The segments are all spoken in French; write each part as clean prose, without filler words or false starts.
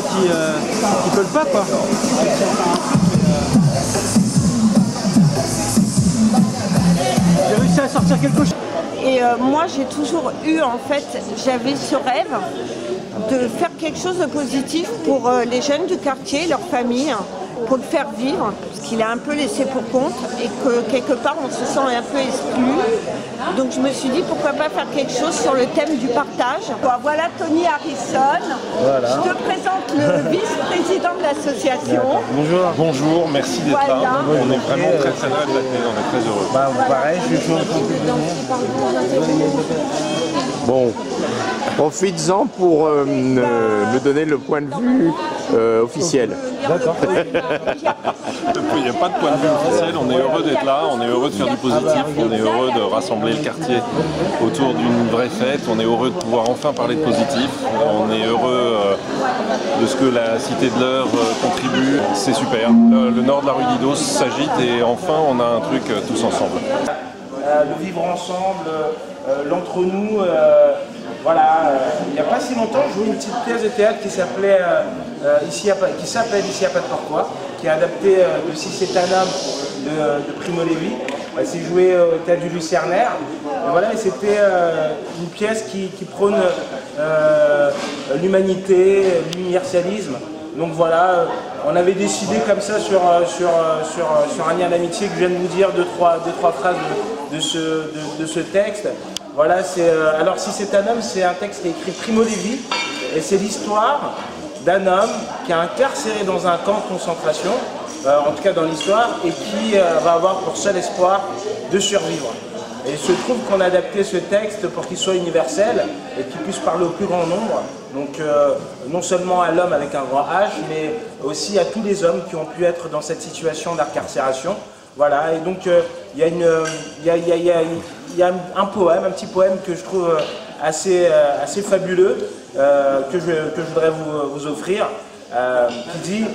quoi, qui collent pas, quoi. J'ai réussi à sortir quelque chose. Et moi, j'ai toujours eu, en fait, j'avais ce rêve de faire quelque chose de positif pour les jeunes du quartier, leur famille, pour le faire vivre, parce qu'il est un peu laissé pour compte et que quelque part on se sent un peu exclu. Donc je me suis dit pourquoi pas faire quelque chose sur le thème du partage. Bon, voilà Tony Harrison. Voilà. Je te présente le vice-président de l'association. Bonjour. Bonjour, merci d'être voilà. là. On est vraiment très heureux de l'être, on est très heureux. Bah, pareil, je suis bon, profites-en pour me donner le point de vue officiel. D'accord. Il n'y a pas de point de vue officiel, on est heureux d'être là, on est heureux de faire du positif, on est heureux de rassembler le quartier autour d'une vraie fête, on est heureux de pouvoir enfin parler de positif, on est heureux de ce que la Cité de l'Eure contribue, c'est super. Le nord de la rue Didos s'agite et enfin on a un truc tous ensemble. Le vivre ensemble, l'entre-nous. Voilà, il n'y a pas si longtemps, je jouais une petite pièce de théâtre qui s'appelle Ici à pas de pourquoi, qui est adaptée de Si c'est un homme de Primo Levi. C'est joué au théâtre du Lucernaire. Et voilà, c'était une pièce qui prône l'humanité, l'universalisme. Donc voilà, on avait décidé comme ça sur un lien d'amitié que je viens de vous dire deux, trois phrases de ce texte. Voilà, alors Si c'est un homme, c'est un texte qui est écrit Primo Levi et c'est l'histoire d'un homme qui est incarcéré dans un camp de concentration, en tout cas dans l'histoire, et qui va avoir pour seul espoir de survivre. Et il se trouve qu'on a adapté ce texte pour qu'il soit universel et qu'il puisse parler au plus grand nombre, donc non seulement à l'homme avec un grand H, mais aussi à tous les hommes qui ont pu être dans cette situation d'incarcération. Voilà, et donc il y a un poème, un petit poème que je trouve assez fabuleux, que je voudrais vous offrir, qui dit,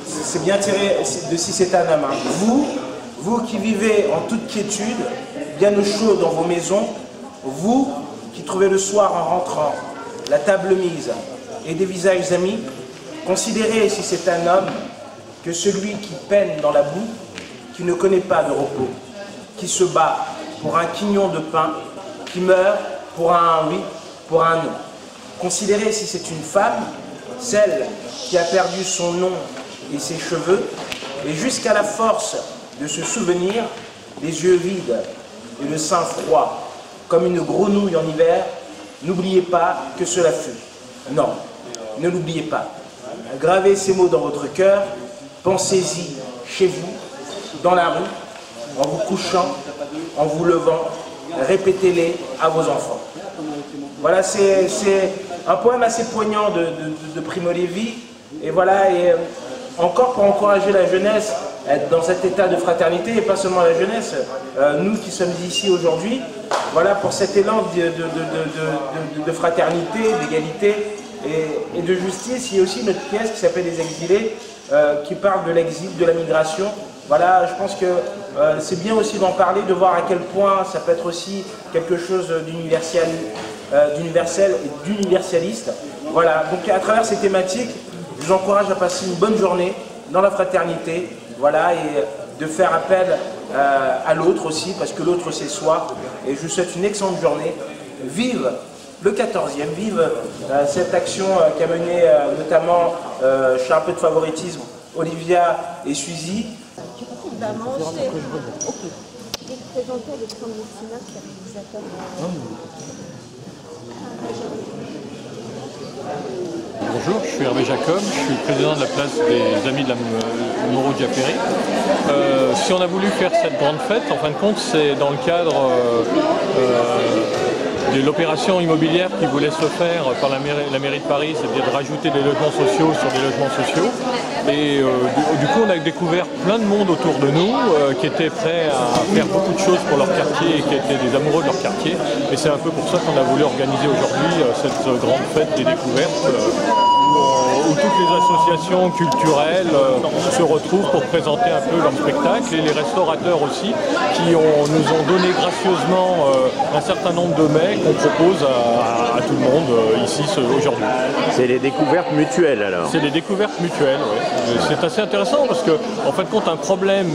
c'est bien tiré de Si c'est un homme, hein. Vous qui vivez en toute quiétude, bien au chaud dans vos maisons, vous qui trouvez le soir en rentrant la table mise et des visages amis, considérez si c'est un homme que celui qui peine dans la boue, qui ne connaît pas de repos, qui se bat pour un quignon de pain, qui meurt pour un oui, pour un non. Considérez si c'est une femme, celle qui a perdu son nom et ses cheveux, et jusqu'à la force de se souvenir, les yeux vides et le sein froid, comme une grenouille en hiver, n'oubliez pas que cela fut. Non, ne l'oubliez pas. Gravez ces mots dans votre cœur, pensez-y chez vous, dans la rue, en vous couchant, en vous levant, répétez-les à vos enfants. Voilà, c'est un poème assez poignant de Primo Levi, et voilà, et encore pour encourager la jeunesse à être dans cet état de fraternité, et pas seulement la jeunesse, nous qui sommes ici aujourd'hui, voilà, pour cet élan de fraternité, d'égalité et de justice. Il y a aussi notre pièce qui s'appelle Les Exilés, qui parle de l'exil, de la migration. Voilà, je pense que c'est bien aussi d'en parler, de voir à quel point ça peut être aussi quelque chose d'universel et d'universaliste. Voilà, donc à travers ces thématiques, je vous encourage à passer une bonne journée dans la fraternité, voilà, et de faire appel à l'autre aussi, parce que l'autre c'est soi. Et je vous souhaite une excellente journée. Vive le 14e, vive cette action qu'a menée notamment, je fais un peu de favoritisme, Olivia et Suzy. Il va manger. Ok. Il présentait Alexandre Messina, qui est réalisateur. Bonjour, je suis Hervé Jacob, je suis président de la place des Amis de la Moreau Diapéry. Si on a voulu faire cette grande fête, en fin de compte, c'est dans le cadre de l'opération immobilière qui voulait se faire par la mairie de Paris, c'est-à-dire de rajouter des logements sociaux sur des logements sociaux. Et du coup, on a découvert plein de monde autour de nous qui étaient prêts à faire beaucoup de choses pour leur quartier et qui étaient des amoureux de leur quartier. Et c'est un peu pour ça qu'on a voulu organiser aujourd'hui cette grande fête des découvertes. où toutes les associations culturelles se retrouvent pour présenter un peu leur spectacle, et les restaurateurs aussi qui nous ont donné gracieusement un certain nombre de mets qu'on propose à tout le monde ici aujourd'hui. C'est les découvertes mutuelles alors. C'est des découvertes mutuelles, oui. C'est assez intéressant parce que, en fin de compte, un problème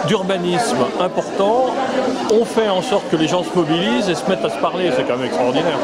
d'urbanisme important, on fait en sorte que les gens se mobilisent et se mettent à se parler, c'est quand même extraordinaire.